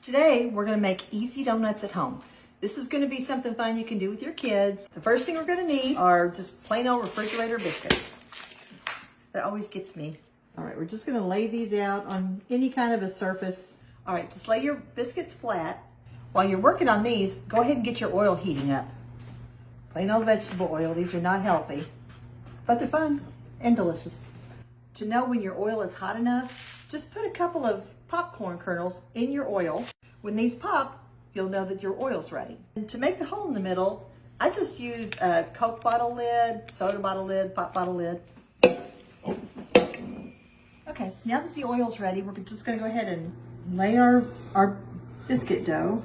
Today, we're gonna make easy donuts at home. This is gonna be something fun you can do with your kids. The first thing we're gonna need are just plain old refrigerator biscuits. That always gets me. All right, we're just gonna lay these out on any kind of a surface. All right, just lay your biscuits flat. While you're working on these, go ahead and get your oil heating up. Plain old vegetable oil. These are not healthy, but they're fun and delicious. To know when your oil is hot enough, just put a couple of popcorn kernels in your oil. When these pop, you'll know that your oil's ready. And to make the hole in the middle, I just use a Coke bottle lid, soda bottle lid, pop bottle lid. Okay, now that the oil's ready, we're just gonna go ahead and lay our biscuit dough.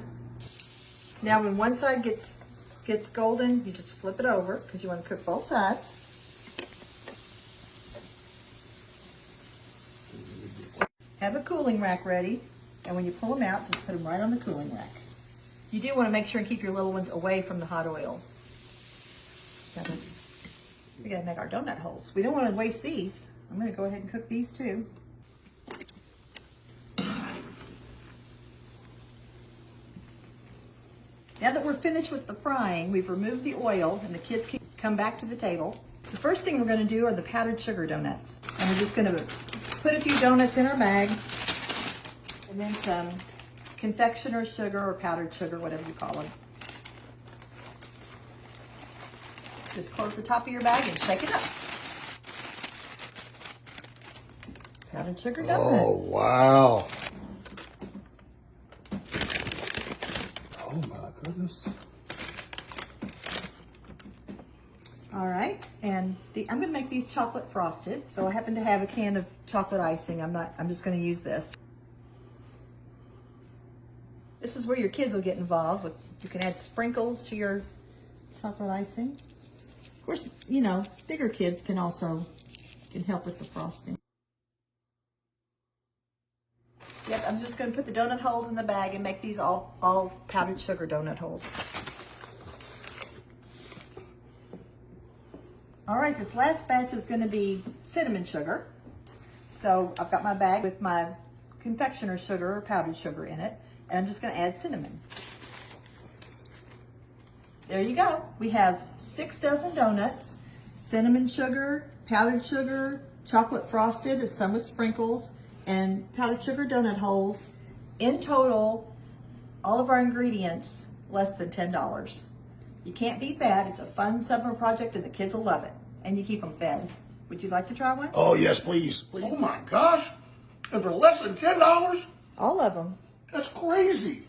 Now when one side gets golden, you just flip it over because you want to cook both sides. Have a cooling rack ready, and when you pull them out, just put them right on the cooling rack. You do want to make sure and keep your little ones away from the hot oil. We gotta make our donut holes. We don't want to waste these. I'm gonna go ahead and cook these too. Now that we're finished with the frying, we've removed the oil and the kids can come back to the table. The first thing we're gonna do are the powdered sugar donuts. And we're just gonna put a few donuts in our bag and then some confectioner's sugar or powdered sugar, whatever you call it. Just close the top of your bag and shake it up. Powdered sugar donuts. Oh, wow. Oh my goodness. All right, and I'm gonna make these chocolate frosted. So I happen to have a can of chocolate icing. I'm just gonna use this. This is where your kids will get involved with. You can add sprinkles to your chocolate icing. Of course, you know, bigger kids can help with the frosting. Yep, I'm just gonna put the donut holes in the bag and make these all powdered sugar donut holes. All right, this last batch is gonna be cinnamon sugar. So I've got my bag with my confectioner's sugar or powdered sugar in it, and I'm just gonna add cinnamon. There you go. We have 6 dozen donuts, cinnamon sugar, powdered sugar, chocolate frosted, some with sprinkles, and powdered sugar donut holes. In total, all of our ingredients, less than $10. You can't beat that. It's a fun summer project and the kids will love it. And you keep them fed. Would you like to try one? Oh, yes, please. Oh my gosh. And for less than $10? All of them. That's crazy.